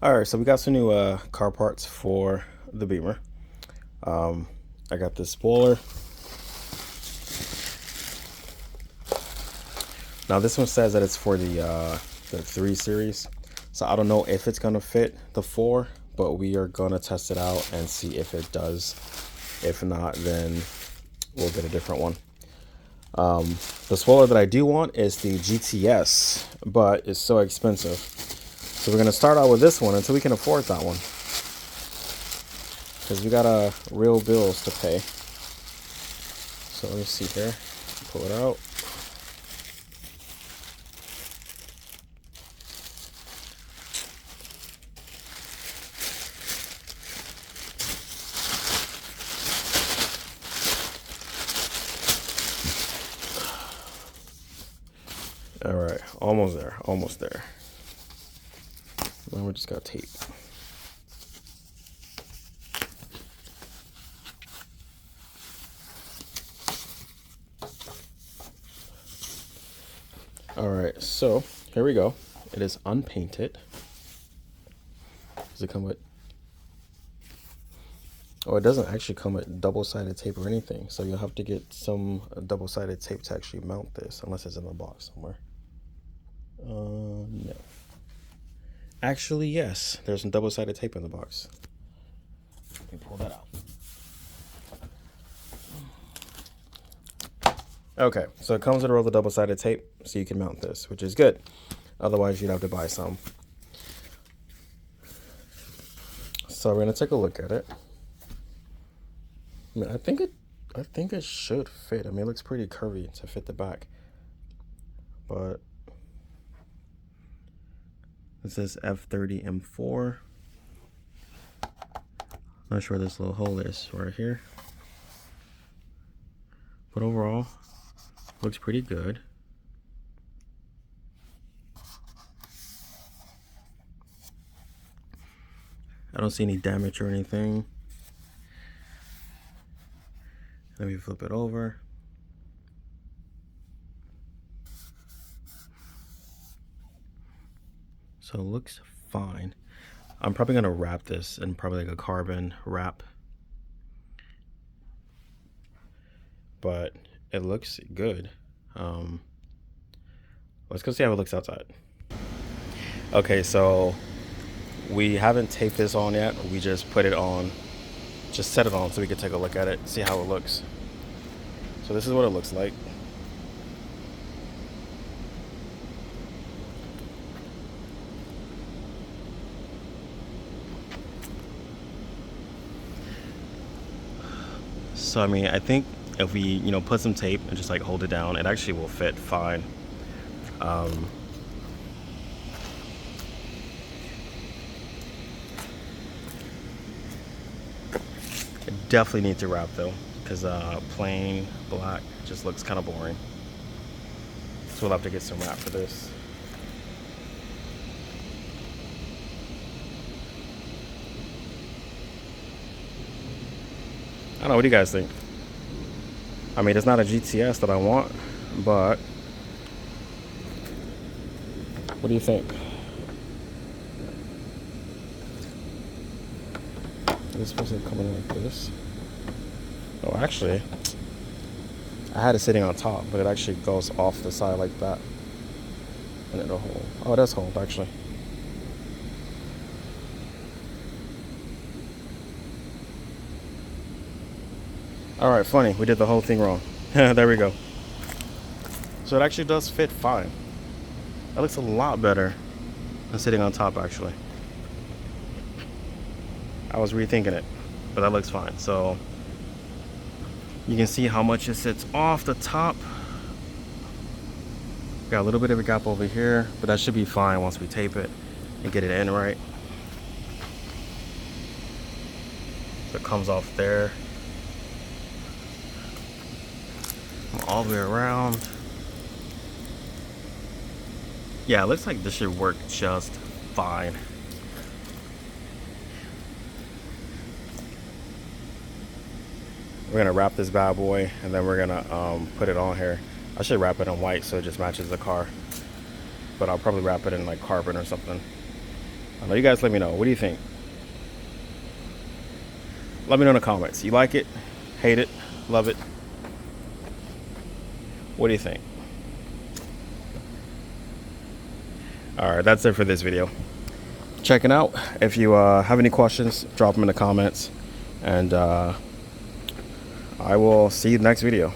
All right, so we got some new car parts for the Beamer. I got this spoiler. Now this one says that it's for the 3 series, so I don't know if it's gonna fit the 4, but we are gonna test it out and see if it does. If not, then we'll get a different one. The spoiler that I do want is the GTS, but it's so expensive. So we're gonna start out with this one until we can afford that one, because we got real bills to pay. So let me see here. Pull it out. All right, almost there, almost there. Now we just got tape. All right, so here we go. It is unpainted. Does it come with... Oh, it doesn't actually come with double-sided tape or anything, so you'll have to get some double-sided tape to actually mount this, unless it's in the box somewhere. No. Actually, yes, there's some double-sided tape in the box. Let me pull that out. Okay, so it comes with a roll of double-sided tape, so you can mount this, which is good. Otherwise, you'd have to buy some. So we're gonna take a look at it. I mean, I think it should fit. I mean, it looks pretty curvy to fit the back, but this is F30 M4. Not sure where this little hole is, right here. But overall, looks pretty good. I don't see any damage or anything. Let me flip it over. So it looks fine. I'm probably gonna wrap this in probably like a carbon wrap. But it looks good. Let's go see how it looks outside. Okay, so we haven't taped this on yet. We just put it on, just set it on so we can take a look at it, see how it looks. So this is what it looks like. So I mean, I think if we, put some tape and just like hold it down, it actually will fit fine. It definitely needs to wrap though, because plain black just looks kind of boring. So we'll have to get some wrap for this. I don't know, what do you guys think? I mean, it's not a GTS that I want, but what do you think? It's supposed to come in like this. Oh, actually, I had it sitting on top, but it actually goes off the side like that. And it'll hold. Oh, it does hold, actually. Alright, funny. We did the whole thing wrong. There we go. So it actually does fit fine. That looks a lot better than sitting on top, actually. I was rethinking it, but that looks fine. So you can see how much it sits off the top. Got a little bit of a gap over here, but that should be fine once we tape it and get it in right. So it comes off there. All the way around. Yeah, it looks like this should work just fine. We're gonna wrap this bad boy and then we're gonna put it on here. I should wrap it in white so it just matches the car, but I'll probably wrap it in like carbon or something. I know you guys let me know. What do you think? Let me know in the comments. You like it? Hate it? Love it? What do you think? Alright, that's it for this video. Checking out. If you have any questions, drop them in the comments. And I will see you next video.